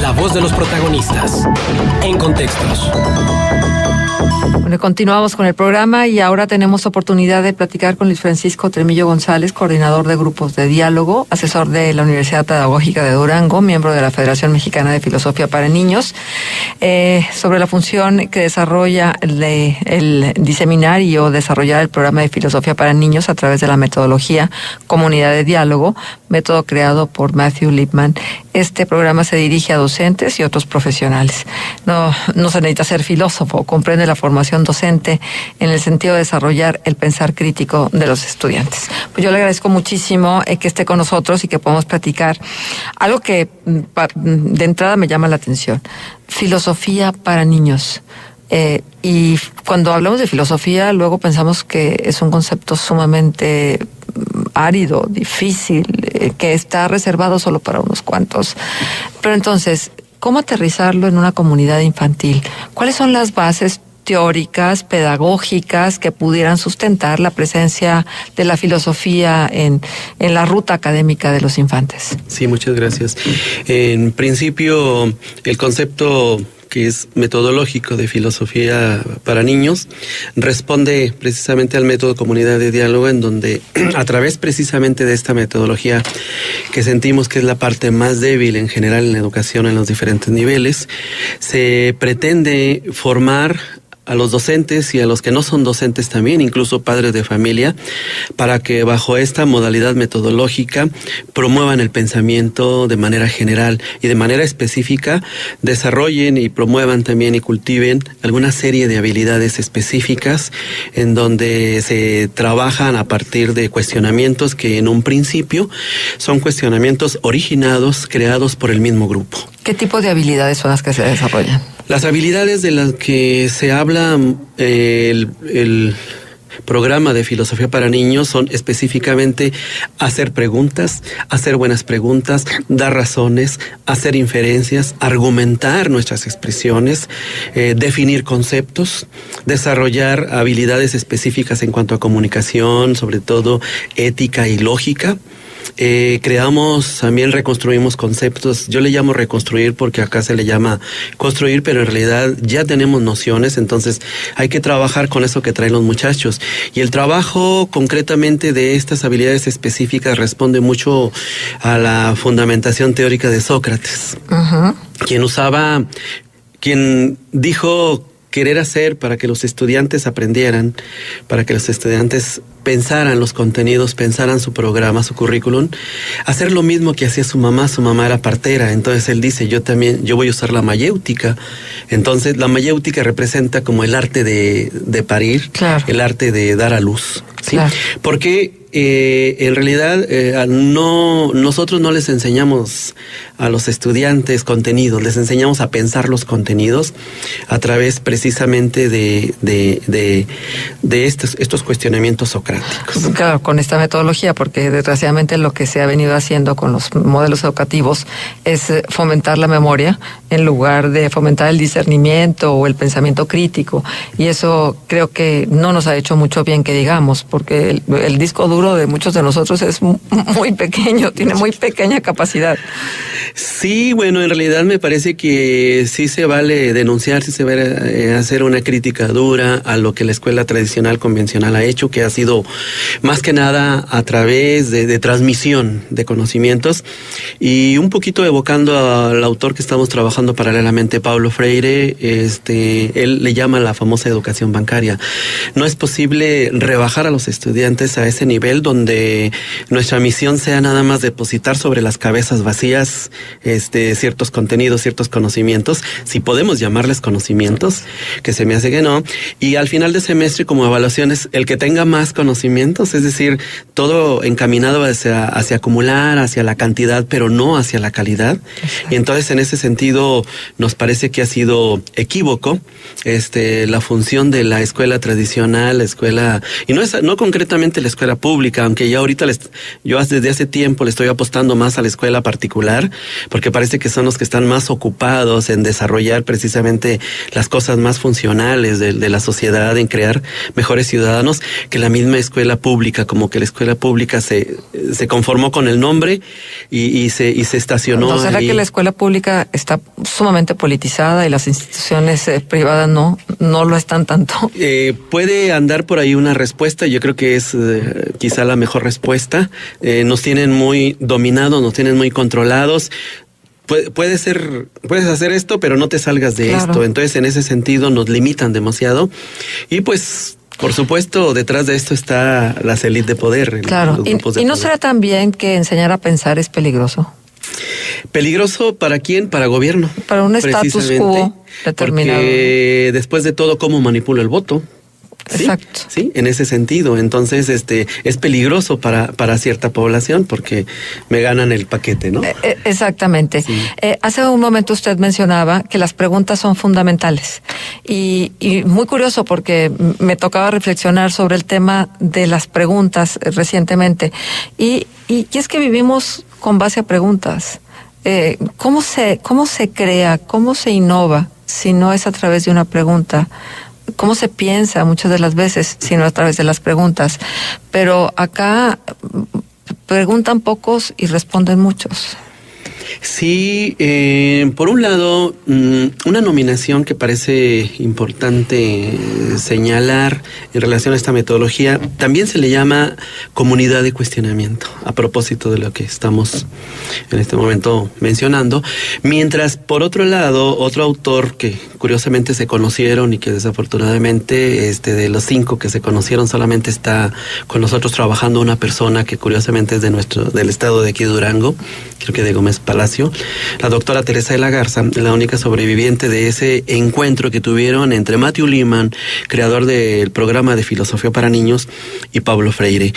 La voz de los protagonistas. En Contextos. Bueno, continuamos con el programa y ahora tenemos oportunidad de platicar con Luis Francisco Tremillo González, coordinador de grupos de diálogo, asesor de la Universidad Pedagógica de Durango, miembro de la Federación Mexicana de Filosofía para Niños, sobre la función que desarrolla el diseminar o desarrollar el programa de Filosofía para Niños a través de la metodología Comunidad de Diálogo, método creado por Matthew Lipman. Este programa se dirige a docentes y otros profesionales. No se necesita ser filósofo, comprende la formación docente en el sentido de desarrollar el pensar crítico de los estudiantes. Pues yo le agradezco muchísimo que esté con nosotros y que podamos platicar algo que de entrada me llama la atención: filosofía para niños. Y cuando hablamos de filosofía, luego pensamos que es un concepto sumamente árido, difícil, que está reservado solo para unos cuantos. Pero entonces, ¿cómo aterrizarlo en una comunidad infantil? ¿Cuáles son las bases teóricas, pedagógicas que pudieran sustentar la presencia de la filosofía en la ruta académica de los infantes? Sí, muchas gracias. En principio, el concepto que es metodológico de filosofía para niños, responde precisamente al método Comunidad de Diálogo, en donde a través precisamente de esta metodología, que sentimos que es la parte más débil en general en la educación en los diferentes niveles, se pretende formar a los docentes y a los que no son docentes también, incluso padres de familia, para que bajo esta modalidad metodológica promuevan el pensamiento de manera general y de manera específica desarrollen y promuevan también y cultiven alguna serie de habilidades específicas en donde se trabajan a partir de cuestionamientos que en un principio son cuestionamientos originados, creados por el mismo grupo. ¿Qué tipo de habilidades son las que se desarrollan? Las habilidades de las que se habla el programa de Filosofía para Niños son específicamente hacer preguntas, hacer buenas preguntas, dar razones, hacer inferencias, argumentar nuestras expresiones, definir conceptos, desarrollar habilidades específicas en cuanto a comunicación, sobre todo ética y lógica. Reconstruimos conceptos. Yo le llamo reconstruir porque acá se le llama construir, pero en realidad ya tenemos nociones, entonces hay que trabajar con eso que traen los muchachos. Y el trabajo concretamente de estas habilidades específicas responde mucho a la fundamentación teórica de Sócrates, quien dijo querer hacer para que los estudiantes aprendieran, para que los estudiantes pensaran los contenidos, pensaran su programa, su currículum, hacer lo mismo que hacía su mamá era partera, entonces él dice, yo voy a usar la mayéutica. Entonces la mayéutica representa como el arte de parir, claro, el arte de dar a luz, ¿sí? Claro. Porque en realidad nosotros no les enseñamos a los estudiantes contenidos, les enseñamos a pensar los contenidos a través precisamente de estos cuestionamientos socráticos. Claro, con esta metodología, porque desgraciadamente lo que se ha venido haciendo con los modelos educativos es fomentar la memoria en lugar de fomentar el discernimiento o el pensamiento crítico, y eso creo que no nos ha hecho mucho bien, que digamos, porque el disco duro de muchos de nosotros es muy pequeño, tiene muy pequeña capacidad. Sí, bueno, en realidad me parece que sí se vale denunciar, sí se vale hacer una crítica dura a lo que la escuela tradicional convencional ha hecho, que ha sido más que nada a través de transmisión de conocimientos, y un poquito evocando al autor que estamos trabajando paralelamente, Paulo Freire, él le llama la famosa educación bancaria. No es posible rebajar a los estudiantes a ese nivel donde nuestra misión sea nada más depositar sobre las cabezas vacías ciertos contenidos, ciertos conocimientos, si podemos llamarles conocimientos, que se me hace que no, y al final de semestre como evaluaciones, el que tenga más conocimientos, es decir, todo encaminado hacia acumular, hacia la cantidad, pero no hacia la calidad. Exacto. Y entonces en ese sentido nos parece que ha sido equívoco la función de la escuela tradicional, la escuela, y no concretamente la escuela pública, pública, aunque ya ahorita yo desde hace tiempo le estoy apostando más a la escuela particular, porque parece que son los que están más ocupados en desarrollar precisamente las cosas más funcionales de la sociedad, en crear mejores ciudadanos, que la misma escuela pública. Como que la escuela pública se conformó con el nombre y se estacionó. ¿No será que la escuela pública está sumamente politizada y las instituciones privadas no lo están tanto? Puede andar por ahí una respuesta. Yo creo que es quizá la mejor respuesta. Nos tienen muy dominados, nos tienen muy controlados. Puedes hacer esto, pero no te salgas de esto. Entonces, en ese sentido, nos limitan demasiado. Y pues, por supuesto, detrás de esto está la élite de poder. Claro. ¿Y no será también que enseñar a pensar es peligroso? ¿Peligroso para quién? Para gobierno. Para un status quo determinado. Porque después de todo, ¿cómo manipula el voto? ¿Sí? Exacto. Sí, en ese sentido. Entonces, es peligroso para cierta población porque me ganan el paquete, ¿no? Exactamente. Sí. Hace un momento usted mencionaba que las preguntas son fundamentales. Y muy curioso porque me tocaba reflexionar sobre el tema de las preguntas recientemente. Y es que vivimos con base a preguntas. ¿Cómo se crea, cómo se innova si no es a través de una pregunta? ¿Cómo se piensa muchas de las veces si no a través de las preguntas? Pero acá preguntan pocos y responden muchos. Sí, por un lado, una nominación que parece importante señalar en relación a esta metodología, también se le llama comunidad de cuestionamiento, a propósito de lo que estamos en este momento mencionando, mientras por otro lado, otro autor que curiosamente se conocieron y que desafortunadamente de los 5 que se conocieron solamente está con nosotros trabajando una persona que curiosamente es del estado de aquí de Durango, creo que de Gómez Palacio, la doctora Teresa de la Garza, la única sobreviviente de ese encuentro que tuvieron entre Matthew Lehman, creador del programa de filosofía para niños, y Pablo Freire.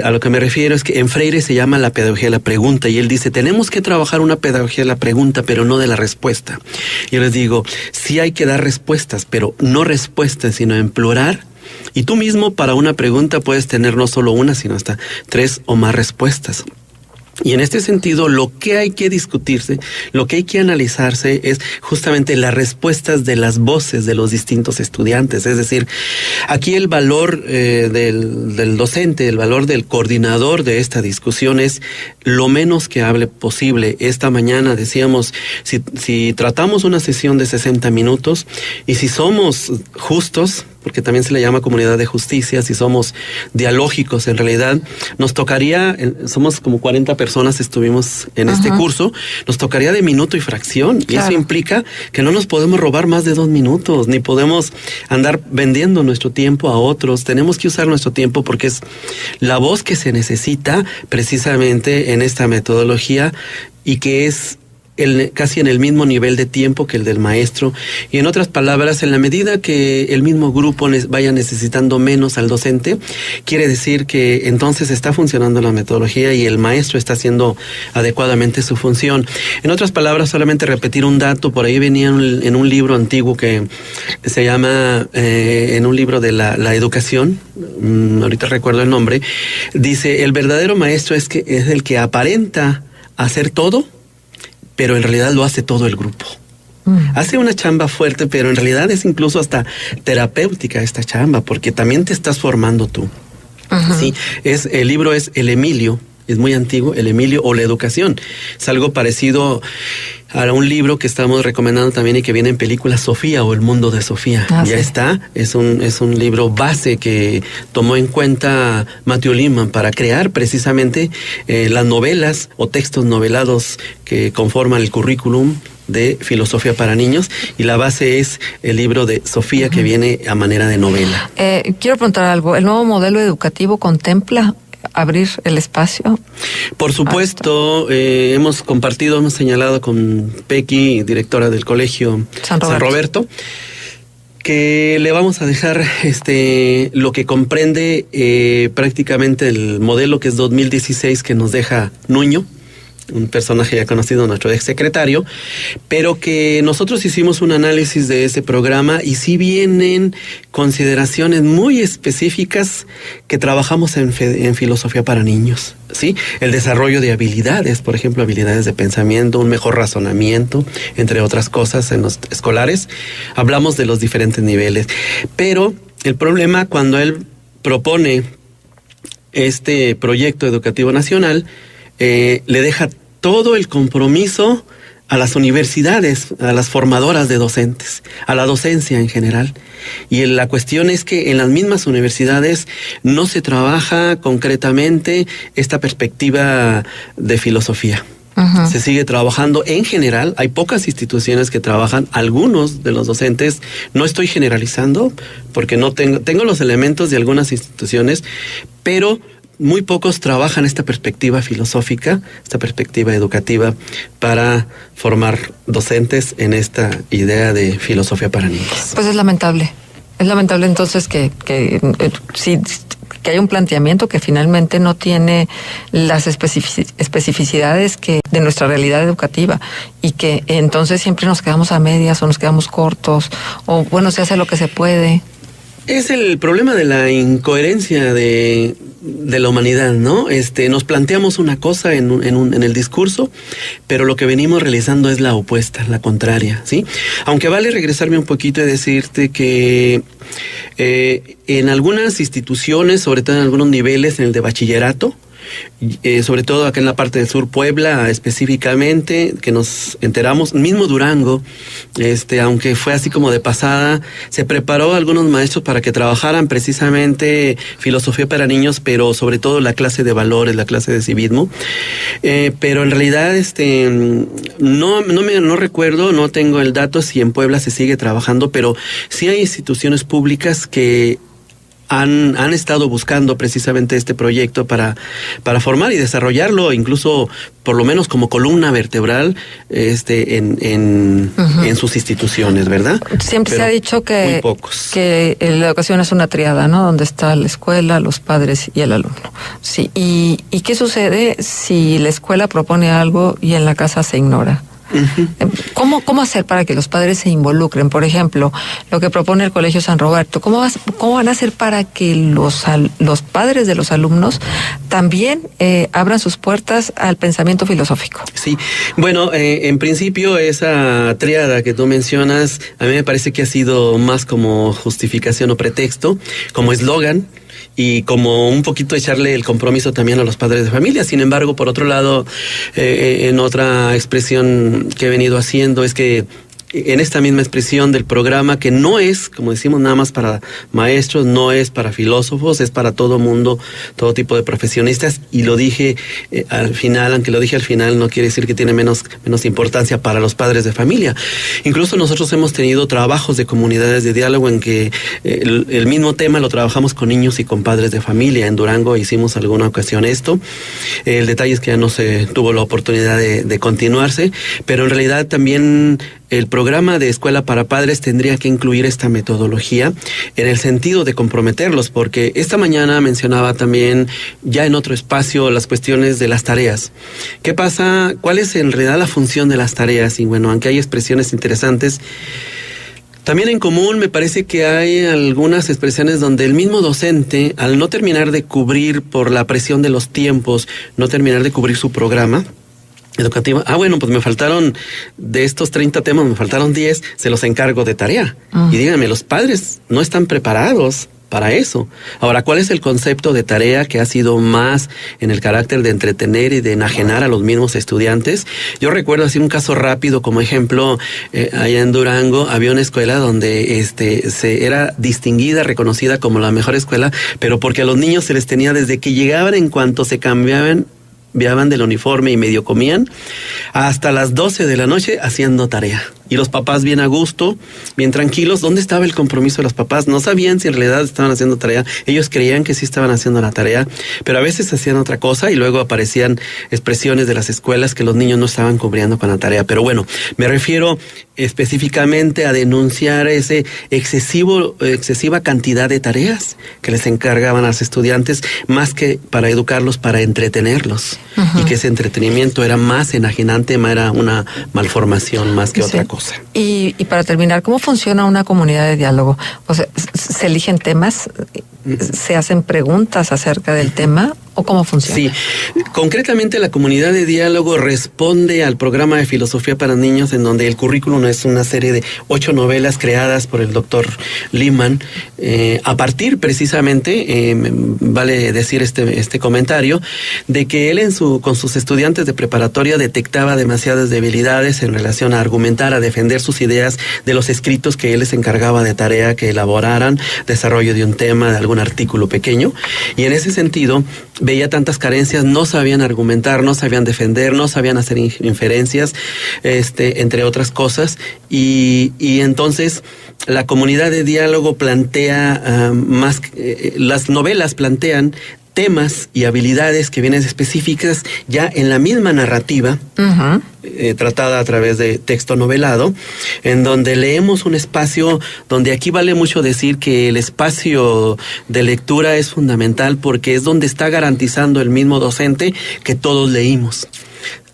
A lo que me refiero es que en Freire se llama la pedagogía de la pregunta, y él dice, tenemos que trabajar una pedagogía de la pregunta, pero no de la respuesta. Yo les digo, sí hay que dar respuestas, pero no respuestas, sino en plural. Y tú mismo para una pregunta puedes tener no solo una, sino hasta 3 o más respuestas. Y en este sentido, lo que hay que discutirse, lo que hay que analizarse es justamente las respuestas de las voces de los distintos estudiantes. Es decir, aquí el valor del docente, el valor del coordinador de esta discusión es lo menos que hable posible. Esta mañana decíamos, si tratamos una sesión de 60 minutos y si somos justos, porque también se le llama comunidad de justicia, si somos dialógicos en realidad, nos tocaría, somos como 40 personas estuvimos en este curso, nos tocaría de minuto y fracción, y eso implica que no nos podemos robar más de 2 minutos, ni podemos andar vendiendo nuestro tiempo a otros. Tenemos que usar nuestro tiempo porque es la voz que se necesita precisamente en esta metodología y que es casi en el mismo nivel de tiempo que el del maestro, y en otras palabras, en la medida que el mismo grupo vaya necesitando menos al docente, quiere decir que entonces está funcionando la metodología y el maestro está haciendo adecuadamente su función. En otras palabras, solamente repetir un dato, por ahí venía en un libro antiguo que se llama, en un libro de la educación, ahorita recuerdo el nombre, dice, el verdadero maestro es el que aparenta hacer todo, pero en realidad lo hace todo el grupo. Hace una chamba fuerte, pero en realidad es incluso hasta terapéutica esta chamba, porque también te estás formando tú. Sí, el libro es El Emilio, es muy antiguo, El Emilio o la educación. Es algo parecido a un libro que estamos recomendando también y que viene en película, Sofía o El Mundo de Sofía. Ya está, es un libro base que tomó en cuenta Matthew Lehman para crear precisamente las novelas o textos novelados que conforman el currículum de filosofía para niños, y la base es el libro de Sofía que viene a manera de novela. Quiero preguntar algo, ¿el nuevo modelo educativo contempla abrir el espacio? Por supuesto, hemos señalado con Pequi, directora del colegio San Roberto, que le vamos a dejar lo que comprende prácticamente el modelo que es 2016 que nos deja Nuño, un personaje ya conocido, nuestro ex secretario, pero que nosotros hicimos un análisis de ese programa y sí vienen consideraciones muy específicas que trabajamos en filosofía para niños, ¿sí? El desarrollo de habilidades, por ejemplo, habilidades de pensamiento, un mejor razonamiento, entre otras cosas en los escolares. Hablamos de los diferentes niveles, pero el problema cuando él propone este proyecto educativo nacional, le deja todo el compromiso a las universidades, a las formadoras de docentes, a la docencia en general. Y la cuestión es que en las mismas universidades no se trabaja concretamente esta perspectiva de filosofía. Uh-huh. Se sigue trabajando en general, hay pocas instituciones que trabajan, algunos de los docentes, no estoy generalizando porque no tengo los elementos de algunas instituciones, pero muy pocos trabajan esta perspectiva filosófica, esta perspectiva educativa para formar docentes en esta idea de filosofía para niños. Pues es lamentable entonces que haya un planteamiento que finalmente no tiene las especificidades de nuestra realidad educativa y que entonces siempre nos quedamos a medias o nos quedamos cortos o bueno, se hace lo que se puede. Es el problema de la incoherencia de la humanidad, ¿no? Nos planteamos una cosa en el discurso, pero lo que venimos realizando es la opuesta, la contraria, ¿sí? Aunque vale regresarme un poquito y decirte que en algunas instituciones, sobre todo en algunos niveles, en el de bachillerato, sobre todo acá en la parte del sur, Puebla específicamente, que nos enteramos, mismo Durango, aunque fue así como de pasada, se preparó a algunos maestros para que trabajaran precisamente filosofía para niños, pero sobre todo la clase de valores, la clase de civismo, pero en realidad no recuerdo, no tengo el dato si en Puebla se sigue trabajando, pero sí hay instituciones públicas que han estado buscando precisamente este proyecto para formar y desarrollarlo, incluso por lo menos como columna vertebral en sus instituciones, ¿verdad? Siempre pero se ha dicho que la educación es una triada, ¿no? Donde está la escuela, los padres y el alumno. Sí. ¿Y qué sucede si la escuela propone algo y en la casa se ignora? Uh-huh. ¿Cómo hacer para que los padres se involucren? Por ejemplo, lo que propone el Colegio San Roberto. ¿Cómo van a hacer para que los padres de los alumnos también abran sus puertas al pensamiento filosófico? Sí, bueno, en principio esa tríada que tú mencionas, a mí me parece que ha sido más como justificación o pretexto, como eslogan, y como un poquito echarle el compromiso también a los padres de familia. Sin embargo, por otro lado, en otra expresión que he venido haciendo es que en esta misma expresión del programa, que no es, como decimos, nada más para maestros, no es para filósofos, es para todo mundo, todo tipo de profesionistas, y lo dije al final, aunque lo dije al final, no quiere decir que tiene menos importancia para los padres de familia. Incluso nosotros hemos tenido trabajos de comunidades de diálogo en que el mismo tema lo trabajamos con niños y con padres de familia. En Durango hicimos alguna ocasión esto. El detalle es que ya no se tuvo la oportunidad de continuarse, pero en realidad también el programa de Escuela para Padres tendría que incluir esta metodología en el sentido de comprometerlos, porque esta mañana mencionaba también ya en otro espacio las cuestiones de las tareas. ¿Qué pasa? ¿Cuál es en realidad la función de las tareas? Y bueno, aunque hay expresiones interesantes, también en común me parece que hay algunas expresiones donde el mismo docente, al no terminar de cubrir por la presión de los tiempos, no terminar de cubrir su programa educativa, bueno, pues me faltaron de estos 30 temas, me faltaron 10, se los encargo de tarea. Y díganme, los padres no están preparados para eso. Ahora, ¿cuál es el concepto de tarea que ha sido más en el carácter de entretener y de enajenar a los mismos estudiantes? Yo recuerdo así un caso rápido como ejemplo, allá en Durango había una escuela donde se era distinguida, reconocida como la mejor escuela, pero porque a los niños se les tenía desde que llegaban, en cuanto se cambiaban del uniforme y medio comían, hasta las 12 de la noche haciendo tarea. y los papás bien a gusto, bien tranquilos. ¿Dónde estaba el compromiso de los papás? No sabían si en realidad estaban haciendo tarea. Ellos creían que sí estaban haciendo la tarea, pero a veces hacían otra cosa y luego aparecían expresiones de las escuelas que los niños no estaban cubriendo con la tarea. Pero bueno, me refiero específicamente a denunciar ese excesiva cantidad de tareas que les encargaban a los estudiantes, más que para educarlos, para entretenerlos. Uh-huh. Y que ese entretenimiento era más enajenante, era una malformación más que otra cosa. Y para terminar, ¿cómo funciona una comunidad de diálogo? O sea, ¿se eligen temas? ¿Se hacen preguntas acerca del tema? ¿O cómo funciona? Sí, concretamente la comunidad de diálogo responde al programa de filosofía para niños, en donde el currículum es una serie de 8 novelas creadas por el doctor Lehmann, a partir precisamente, vale decir este comentario, de que él con sus estudiantes de preparatoria detectaba demasiadas debilidades en relación a argumentar, a defender sus ideas de los escritos que él les encargaba de tarea que elaboraran, desarrollo de un tema, de algún artículo pequeño, y en ese sentido veía tantas carencias, no sabían argumentar, no sabían defender, no sabían hacer inferencias, entre otras cosas, y entonces la comunidad de diálogo plantea las novelas plantean temas y habilidades que vienen específicas ya en la misma narrativa, uh-huh, tratada a través de texto novelado, en donde leemos un espacio donde aquí vale mucho decir que el espacio de lectura es fundamental, porque es donde está garantizando el mismo docente que todos leímos.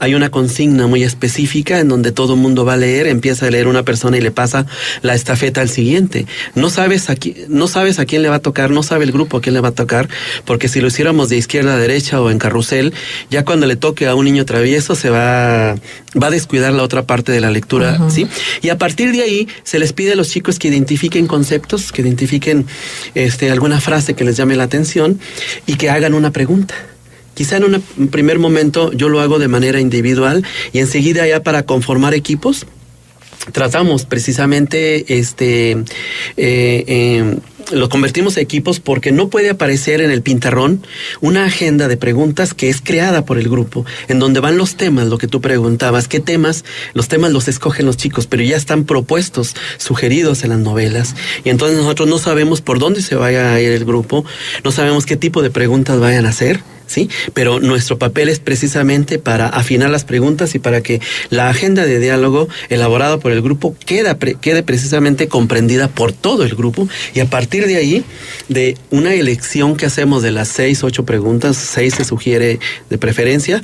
Hay una consigna muy específica en donde todo el mundo va a leer, empieza a leer una persona y le pasa la estafeta al siguiente. No sabes a quién le va a tocar, no sabe el grupo a quién le va a tocar, porque si lo hiciéramos de izquierda a derecha o en carrusel, ya cuando le toque a un niño travieso se va a descuidar la otra parte de la lectura, uh-huh, ¿sí? Y a partir de ahí se les pide a los chicos que identifiquen conceptos, que identifiquen alguna frase que les llame la atención y que hagan una pregunta. Quizá en un primer momento yo lo hago de manera individual y enseguida ya para conformar equipos tratamos precisamente lo convertimos a equipos, porque no puede aparecer en el pintarrón una agenda de preguntas que es creada por el grupo, en donde van los temas, lo que tú preguntabas, ¿qué temas? Los temas los escogen los chicos, pero ya están propuestos, sugeridos en las novelas, y entonces nosotros no sabemos por dónde se vaya a ir el grupo, no sabemos qué tipo de preguntas vayan a hacer, ¿sí? Pero nuestro papel es precisamente para afinar las preguntas y para que la agenda de diálogo elaborada por el grupo quede precisamente comprendida por todo el grupo, y a partir de ahí, de una elección que hacemos de las 6, 8 preguntas, 6 se sugiere de preferencia,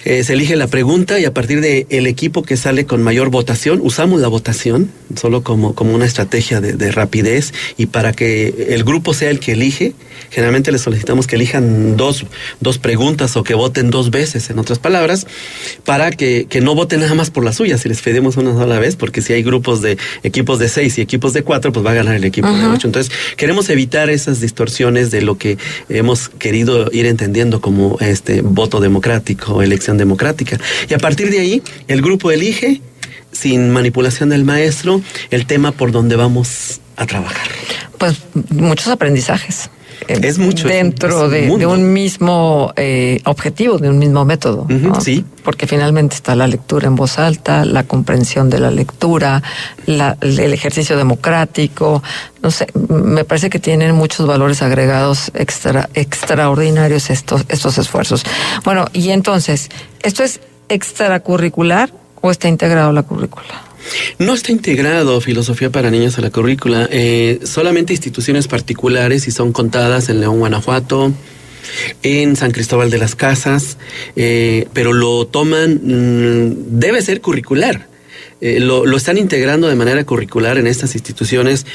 se elige la pregunta, y a partir de el equipo que sale con mayor votación, usamos la votación solo como una estrategia de rapidez, y para que el grupo sea el que elige, generalmente les solicitamos que elijan dos preguntas o que voten 2 veces, en otras palabras, para que no voten nada más por la suya, si les pedimos una sola vez, porque si hay equipos de 6 y equipos de 4, pues va a ganar el equipo de 8. Entonces, queremos evitar esas distorsiones de lo que hemos querido ir entendiendo como voto democrático, elección democrática. Y a partir de ahí, el grupo elige, sin manipulación del maestro, el tema por donde vamos a trabajar. Pues muchos aprendizajes. Es mucho. Dentro de un mismo objetivo, de un mismo método. Uh-huh, ¿no? Sí. Porque finalmente está la lectura en voz alta, la comprensión de la lectura, el ejercicio democrático. No sé, me parece que tienen muchos valores agregados extraordinarios estos esfuerzos. Bueno, y entonces, ¿esto es extracurricular o está integrado a la currícula? No está integrado filosofía para niños a la currícula, solamente instituciones particulares, y son contadas en León, Guanajuato, en San Cristóbal de las Casas, pero lo toman, debe ser curricular. Lo están integrando de manera curricular en estas instituciones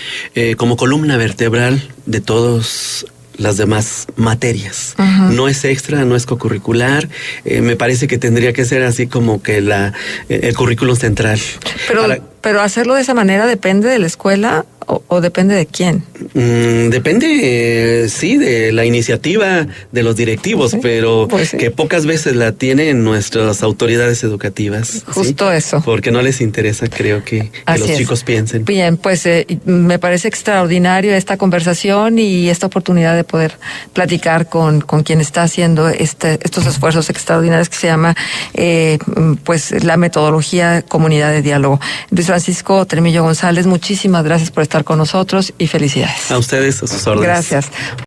como columna vertebral de todos las demás materias. Uh-huh. No es extra, no es cocurricular. Me parece que tendría que ser así como que el currículum central. Pero Pero hacerlo de esa manera depende de la escuela o depende de quién. Depende, sí, de la iniciativa de los directivos, pero que pocas veces la tienen nuestras autoridades educativas. Justo eso. Porque no les interesa, creo que los chicos piensen. Bien, pues me parece extraordinario esta conversación y esta oportunidad de poder platicar con quien está haciendo estos esfuerzos extraordinarios que se llama pues la metodología Comunidad de Diálogo. Luis Francisco Tremillo González, muchísimas gracias por estar con nosotros y felicidades. A ustedes, a sus órdenes. Gracias.